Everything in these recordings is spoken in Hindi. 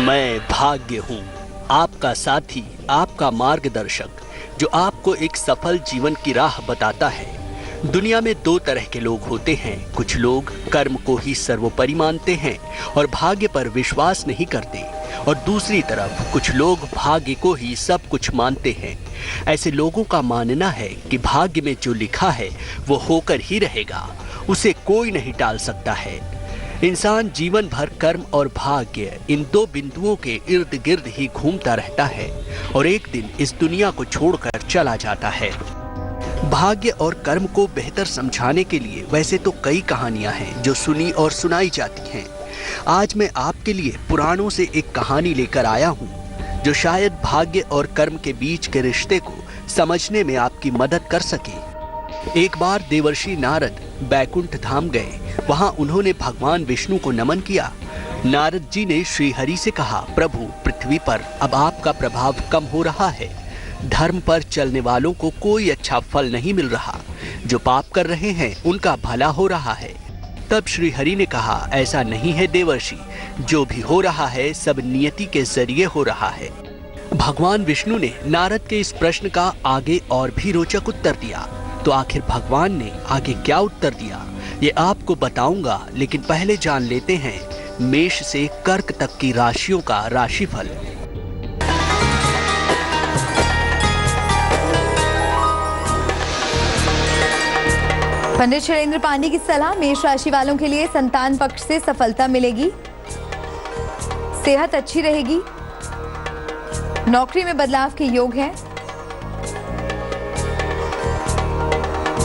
मैं भाग्य हूँ, आपका साथी, आपका मार्गदर्शक, जो आपको एक सफल जीवन की राह बताता है। दुनिया में दो तरह के लोग होते हैं। कुछ लोग कर्म को ही सर्वोपरि मानते हैं और भाग्य पर विश्वास नहीं करते, और दूसरी तरफ कुछ लोग भाग्य को ही सब कुछ मानते हैं। ऐसे लोगों का मानना है कि भाग्य में जो लिखा है वो होकर ही रहेगा, उसे कोई नहीं टाल सकता है। इंसान जीवन भर कर्म और भाग्य, इन दो बिंदुओं के इर्द गिर्द ही घूमता रहता है और एक दिन इस दुनिया को छोड़कर चला जाता है। भाग्य और कर्म को बेहतर समझाने के लिए वैसे तो कई कहानियां हैं जो सुनी और सुनाई जाती हैं। आज मैं आपके लिए पुराणों से एक कहानी लेकर आया हूं, जो शायद भाग्य और कर्म के बीच के रिश्ते को समझने में आपकी मदद कर सके। एक बार देवर्षि नारद बैकुंठ धाम गए। वहां उन्होंने भगवान विष्णु को नमन किया। नारद जी ने श्री हरि से कहा, प्रभु, पृथ्वी पर अब आपका प्रभाव कम हो रहा है। धर्म पर चलने वालों को कोई अच्छा फल नहीं मिल रहा। जो पाप कर रहे हैं उनका भला हो रहा है। तब श्री हरि ने कहा, ऐसा नहीं है देवर्षि, जो भी हो रहा है सब नियति के जरिए हो रहा है। भगवान विष्णु ने नारद के इस प्रश्न का आगे और भी रोचक उत्तर दिया। तो आखिर भगवान ने आगे क्या उत्तर दिया, ये आपको बताऊंगा, लेकिन पहले जान लेते हैं मेष से कर्क तक की राशियों का राशिफल। पंडित शैलेंद्र पांडे की सलाह, मेष राशि वालों के लिए संतान पक्ष से सफलता मिलेगी, सेहत अच्छी रहेगी, नौकरी में बदलाव के योग हैं,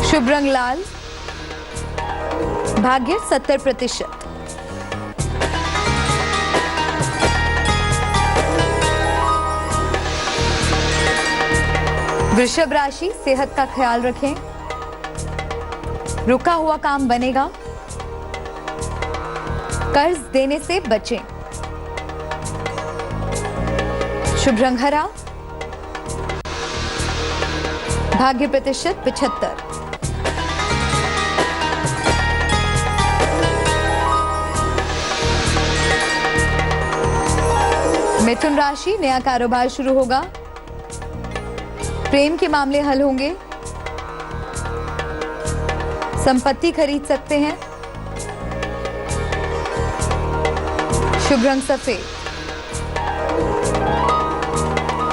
शुभ रंग लाल, भाग्य 70%। वृषभ राशि, सेहत का ख्याल रखें, रुका हुआ काम बनेगा, कर्ज देने से बचें, शुभ रंग हरा, भाग्य प्रतिशत 75। मिथुन राशि, नया कारोबार शुरू होगा, प्रेम के मामले हल होंगे, संपत्ति खरीद सकते हैं, शुभ रंग सफेद,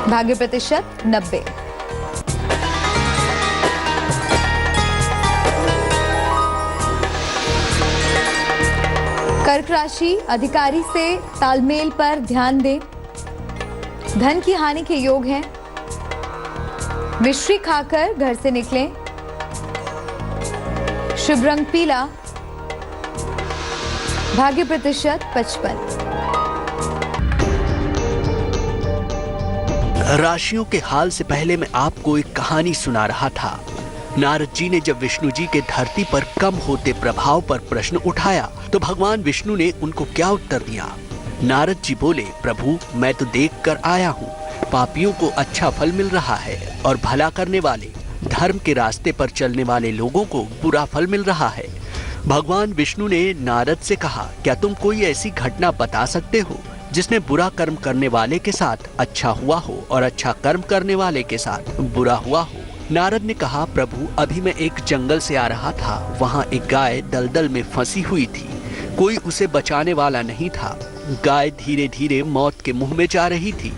भाग्य प्रतिशत 90। कर्क राशि, अधिकारी से तालमेल पर ध्यान दें, धन की हानि के योग हैं, मिश्री खाकर घर से निकलें, शुभ रंग पीला, भाग्य प्रतिशत 55। राशियों के हाल से पहले मैं आपको एक कहानी सुना रहा था। नारद जी ने जब विष्णु जी के धरती पर कम होते प्रभाव पर प्रश्न उठाया तो भगवान विष्णु ने उनको क्या उत्तर दिया। नारद जी बोले, प्रभु, मैं तो देख कर आया हूँ, पापियों को अच्छा फल मिल रहा है और भला करने वाले, धर्म के रास्ते पर चलने वाले लोगों को बुरा फल मिल रहा है। भगवान विष्णु ने नारद से कहा, क्या तुम कोई ऐसी घटना बता सकते हो जिसमें बुरा कर्म करने वाले के साथ अच्छा हुआ हो और अच्छा कर्म करने वाले के साथ बुरा हुआ हो। नारद ने कहा, प्रभु, अभी मैं एक जंगल से आ रहा था। वहाँ एक गाय दलदल में फंसी हुई थी, कोई उसे बचाने वाला नहीं था। गाय धीरे धीरे मौत के मुंह में जा रही थी।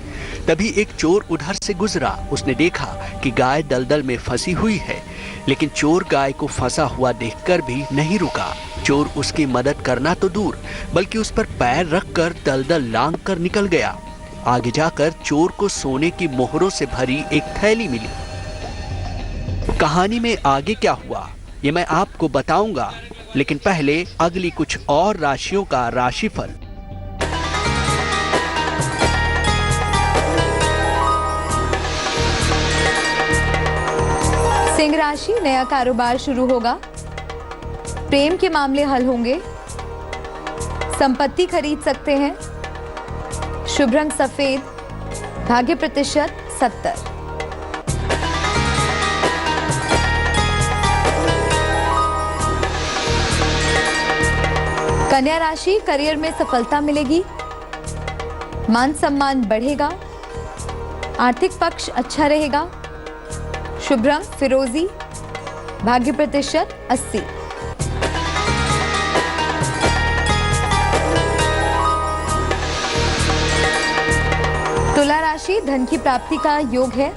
तभी एक चोर उधर से गुजरा। उसने देखा कि गाय दलदल में फंसी हुई है, लेकिन चोर गाय को फंसा हुआ देखकर भी नहीं रुका। चोर उसकी मदद करना तो दूर, बल्कि उस पर पैर रखकर दलदल लांघ कर निकल गया। आगे जाकर चोर को सोने की मोहरों से भरी एक थैली मिली। कहानी में आगे क्या हुआ ये मैं आपको बताऊंगा, लेकिन पहले अगली कुछ और राशियों का राशिफल। सिंह राशि, नया कारोबार शुरू होगा, प्रेम के मामले हल होंगे, संपत्ति खरीद सकते हैं, शुभ रंग सफेद, भाग्य प्रतिशत 70। कन्या राशि, करियर में सफलता मिलेगी, मान सम्मान बढ़ेगा, आर्थिक पक्ष अच्छा रहेगा। शुभ रंग फिरोजी, भाग्य प्रतिशत 80। तुला राशि, धन की प्राप्ति का योग है,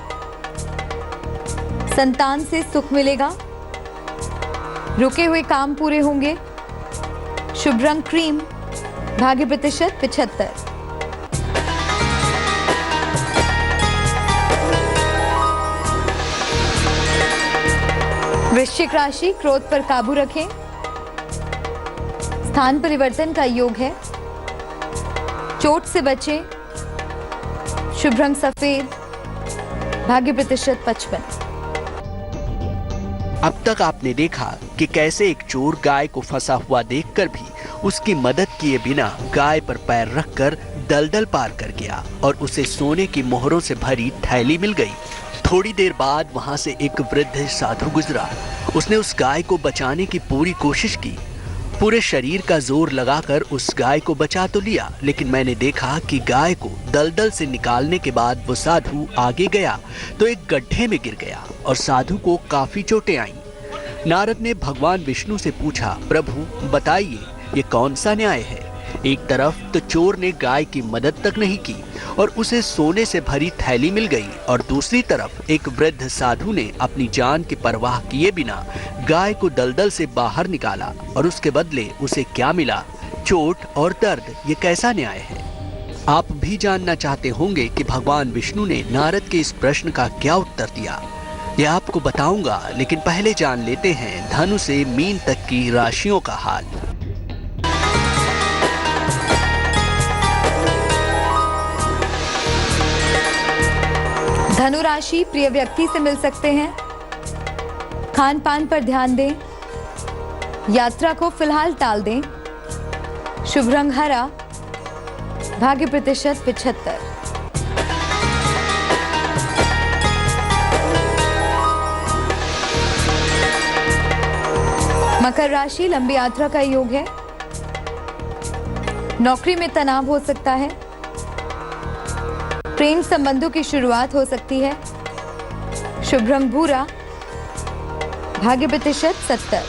संतान से सुख मिलेगा, रुके हुए काम पूरे होंगे। शुभ रंग क्रीम, भाग्य प्रतिशत 75। वृश्चिक राशि, क्रोध पर काबू रखें, स्थान परिवर्तन का योग है, चोट से बचें। शुभ रंग सफेद, भाग्य प्रतिशत 55। अब तक आपने देखा कि कैसे एक चोर गाय को फंसा हुआ देखकर भी उसकी मदद किए बिना गाय पर पैर रखकर दलदल पार कर गया और उसे सोने की मोहरों से भरी थैली मिल गई। थोड़ी देर बाद वहां से एक वृद्ध साधु गुजरा। उसने उस गाय को बचाने की पूरी कोशिश की, पूरे शरीर का जोर लगाकर उस गाय को बचा तो लिया, लेकिन मैंने देखा कि गाय को दलदल से निकालने के बाद वो साधु आगे गया तो एक गड्ढे में गिर गया और साधु को काफी चोटें आईं। नारद ने भगवान विष्णु से पूछा, प्रभु बताइए ये कौन सा न्याय है? एक तरफ तो चोर ने गाय की मदद तक नहीं की और उसे सोने से भरी थैली मिल गई, और दूसरी तरफ एक वृद्ध साधु ने अपनी जान की परवाह किए बिना गाय को दलदल से बाहर निकाला और उसके बदले उसे क्या मिला? चोट और दर्द। ये कैसा न्याय है? आप भी जानना चाहते होंगे कि भगवान विष्णु ने नारद के इस प्रश्न का क्या उत्तर दिया। यह आपको बताऊंगा, लेकिन पहले जान लेते हैं धनु से मीन तक की राशियों का हाल। धनु राशि, प्रिय व्यक्ति से मिल सकते हैं, खान पान पर ध्यान दें, यात्रा को फिलहाल टाल दें। शुभ रंग हरा, भाग्य प्रतिशत 75। मकर राशि, लंबी यात्रा का योग है, नौकरी में तनाव हो सकता है, प्रेम संबंधों की शुरुआत हो सकती है। शुभ रंग भूरा, भाग्य प्रतिशत 70।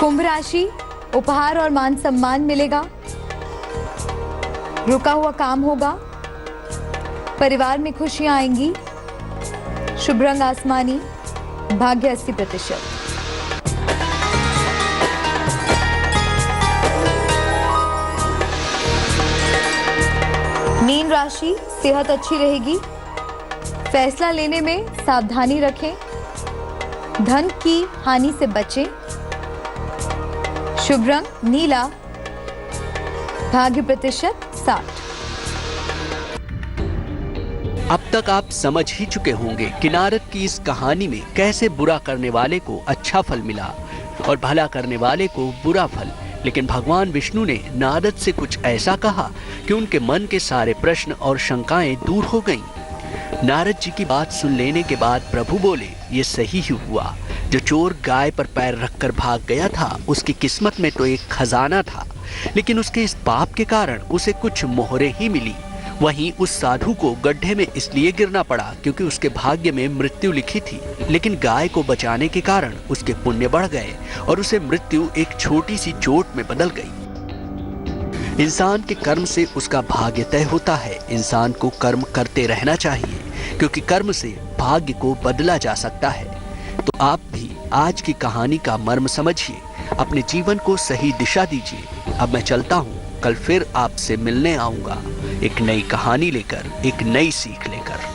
कुंभ राशि, उपहार और मान सम्मान मिलेगा, रुका हुआ काम होगा, परिवार में खुशियां आएंगी। शुभ रंग आसमानी, भाग्य 80%। मीन राशि, सेहत अच्छी रहेगी, फैसला लेने में सावधानी रखें, धन की हानि से बचें। शुभ रंग नीला, भाग्य प्रतिशत 60। अब तक आप समझ ही चुके होंगे कि नारद की इस कहानी में कैसे बुरा करने वाले को अच्छा फल मिला और भला करने वाले को बुरा फल। लेकिन भगवान विष्णु ने नारद से कुछ ऐसा कहा कि उनके मन के सारे प्रश्न और शंकाएं दूर हो गईं। नारद जी की बात सुन लेने के बाद प्रभु बोले, ये सही ही हुआ। जो चोर गाय पर पैर रखकर भाग गया था, उसकी किस्मत में तो एक खजाना था, लेकिन उसके इस पाप के कारण उसे कुछ मोहरें ही मिली। वहीं उस साधु को गड्ढे में इसलिए गिरना पड़ा क्योंकि उसके भाग्य में मृत्यु लिखी थी, लेकिन गाय को बचाने के कारण उसके पुण्य बढ़ गए और उसे मृत्यु एक छोटी सी चोट में बदल गई। इंसान के कर्म से उसका भाग्य तय होता है। इंसान को कर्म करते रहना चाहिए क्योंकि कर्म से भाग्य को बदला जा सकता है। तो आप भी आज की कहानी का मर्म समझिए, अपने जीवन को सही दिशा दीजिए। अब मैं चलता हूँ, कल फिर आपसे मिलने आऊंगा, एक नई कहानी लेकर, एक नई सीख लेकर।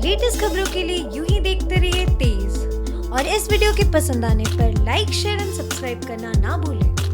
लेटेस्ट खबरों के लिए यूं ही देखते रहिए तेज, और इस वीडियो के पसंद आने पर लाइक, शेयर एंड सब्सक्राइब करना ना भूलें।